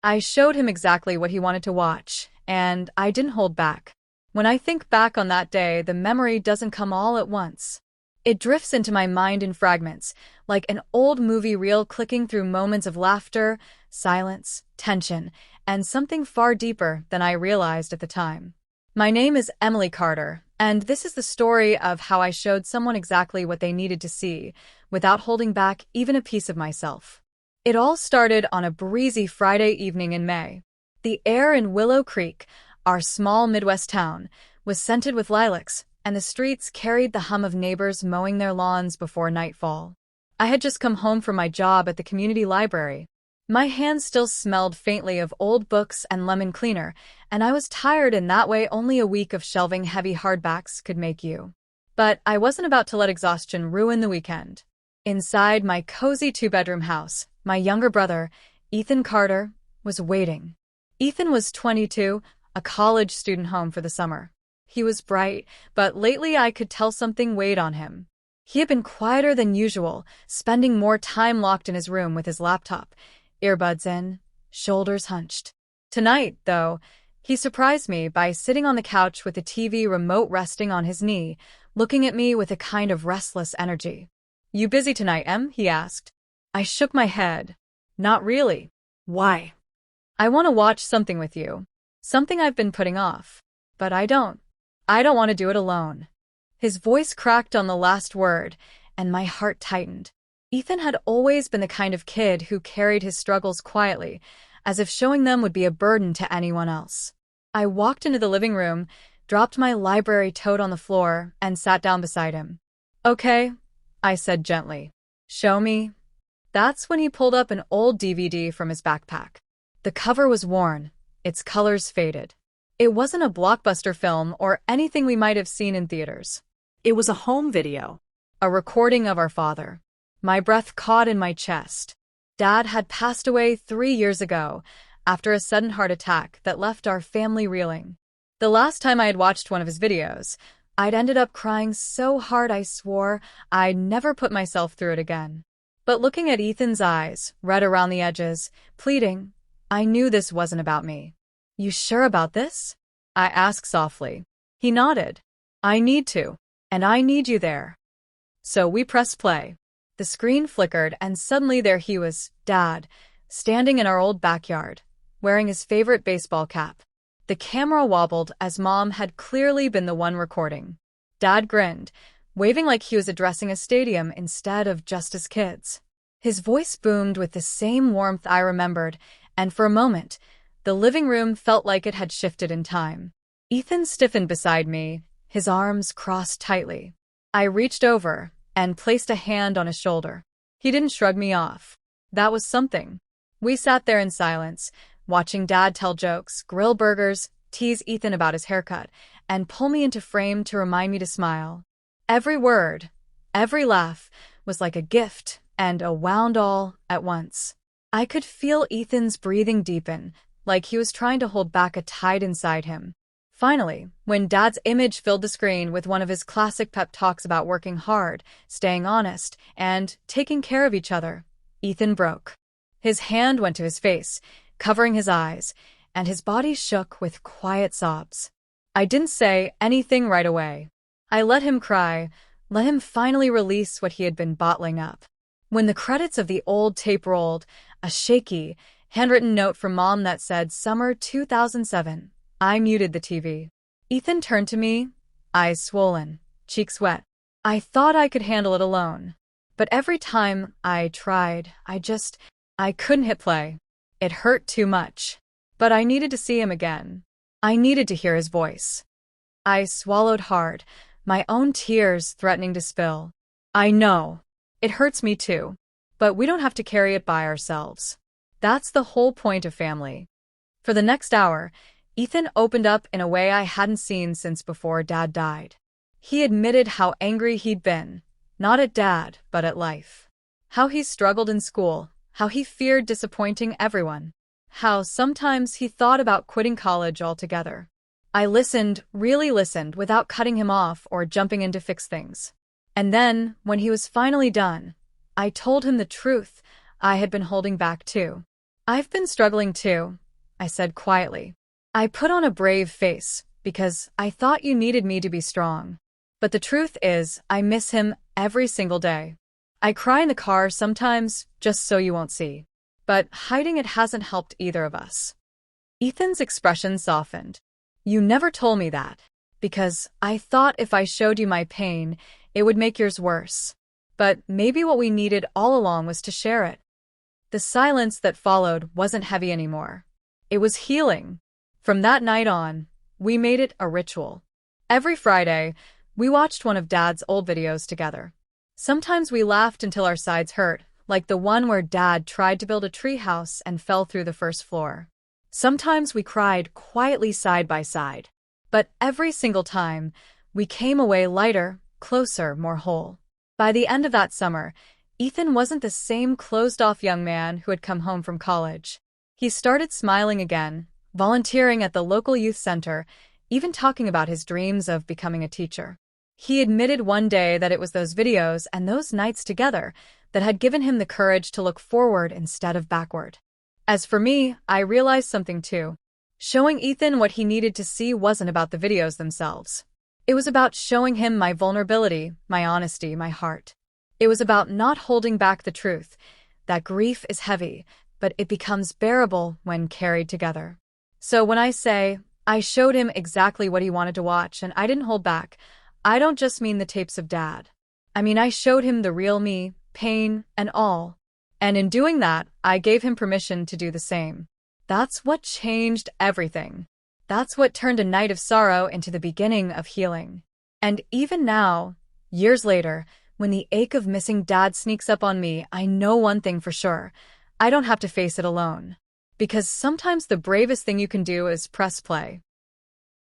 I showed him exactly what he wanted to watch, and I didn't hold back. When I think back on that day, the memory doesn't come all at once. It drifts into my mind in fragments, like an old movie reel clicking through moments of laughter, silence, tension, and something far deeper than I realized at the time. My name is Emily Carter, and this is the story of how I showed someone exactly what they needed to see, without holding back even a piece of myself. It all started on a breezy Friday evening in May. The air in Willow Creek, our small Midwest town, was scented with lilacs, and the streets carried the hum of neighbors mowing their lawns before nightfall. I had just come home from my job at the community library. My hands still smelled faintly of old books and lemon cleaner, and I was tired in that way only a week of shelving heavy hardbacks could make you. But I wasn't about to let exhaustion ruin the weekend. Inside my cozy two-bedroom house, my younger brother, Ethan Carter, was waiting. Ethan was 22, a college student home for the summer. He was bright, but lately I could tell something weighed on him. He had been quieter than usual, spending more time locked in his room with his laptop, earbuds in, shoulders hunched. Tonight, though, he surprised me by sitting on the couch with the TV remote resting on his knee, looking at me with a kind of restless energy. "You busy tonight, Em?" he asked. I shook my head. "Not really." "Why?" "I want to watch something with you. Something I've been putting off. But I don't want to do it alone." His voice cracked on the last word, and my heart tightened. Ethan had always been the kind of kid who carried his struggles quietly, as if showing them would be a burden to anyone else. I walked into the living room, dropped my library tote on the floor, and sat down beside him. "Okay," I said gently. "Show me." That's when he pulled up an old DVD from his backpack. The cover was worn, its colors faded. It wasn't a blockbuster film or anything we might have seen in theaters. It was a home video. A recording of our father. My breath caught in my chest. Dad had passed away 3 years ago, after a sudden heart attack that left our family reeling. The last time I had watched one of his videos, I'd ended up crying so hard I swore I'd never put myself through it again. But looking at Ethan's eyes, red around the edges, pleading, I knew this wasn't about me. "You sure about this?" I asked softly. He nodded. "I need to, and I need you there." So we pressed play. The screen flickered, and suddenly there he was, Dad, standing in our old backyard, wearing his favorite baseball cap. The camera wobbled as Mom had clearly been the one recording. Dad grinned, waving like he was addressing a stadium instead of just his kids. His voice boomed with the same warmth I remembered, and for a moment, the living room felt like it had shifted in time. Ethan stiffened beside me, his arms crossed tightly. I reached over and placed a hand on his shoulder. He didn't shrug me off. That was something. We sat there in silence, watching Dad tell jokes, grill burgers, tease Ethan about his haircut, and pull me into frame to remind me to smile. Every word, every laugh, was like a gift and a wound all at once. I could feel Ethan's breathing deepen, like he was trying to hold back a tide inside him. Finally, when Dad's image filled the screen with one of his classic pep talks about working hard, staying honest, and taking care of each other, Ethan broke. His hand went to his face, covering his eyes, and his body shook with quiet sobs. I didn't say anything right away. I let him cry, let him finally release what he had been bottling up. When the credits of the old tape rolled, a shaky, handwritten note from Mom that said Summer 2007, I muted the TV. Ethan turned to me, eyes swollen, cheeks wet. I thought I could handle it alone. But every time I tried, I couldn't hit play. It hurt too much. But I needed to see him again. I needed to hear his voice. I swallowed hard, my own tears threatening to spill. I know. It hurts me too. But we don't have to carry it by ourselves. That's the whole point of family. For the next hour, Ethan opened up in a way I hadn't seen since before Dad died. He admitted how angry he'd been, not at Dad, but at life. How he struggled in school, how he feared disappointing everyone, how sometimes he thought about quitting college altogether. I listened, really listened, without cutting him off or jumping in to fix things. And then, when he was finally done, I told him the truth I had been holding back too. I've been struggling too, I said quietly. I put on a brave face because I thought you needed me to be strong. But the truth is, I miss him every single day. I cry in the car sometimes just so you won't see. But hiding it hasn't helped either of us. Ethan's expression softened. You never told me that, because I thought if I showed you my pain, it would make yours worse. But maybe what we needed all along was to share it. The silence that followed wasn't heavy anymore. It was healing. From that night on, we made it a ritual. Every Friday, we watched one of Dad's old videos together. Sometimes we laughed until our sides hurt, like the one where Dad tried to build a treehouse and fell through the first floor. Sometimes we cried quietly side by side. But every single time, we came away lighter, closer, more whole. By the end of that summer, Ethan wasn't the same closed-off young man who had come home from college. He started smiling again, volunteering at the local youth center, even talking about his dreams of becoming a teacher. He admitted one day that it was those videos and those nights together that had given him the courage to look forward instead of backward. As for me, I realized something too. Showing Ethan what he needed to see wasn't about the videos themselves. It was about showing him my vulnerability, my honesty, my heart. It was about not holding back the truth, that grief is heavy, but it becomes bearable when carried together. So when I say, I showed him exactly what he wanted to watch and I didn't hold back, I don't just mean the tapes of Dad. I mean, I showed him the real me, pain, and all. And in doing that, I gave him permission to do the same. That's what changed everything. That's what turned a night of sorrow into the beginning of healing. And even now, years later, when the ache of missing Dad sneaks up on me, I know one thing for sure. I don't have to face it alone. Because sometimes the bravest thing you can do is press play.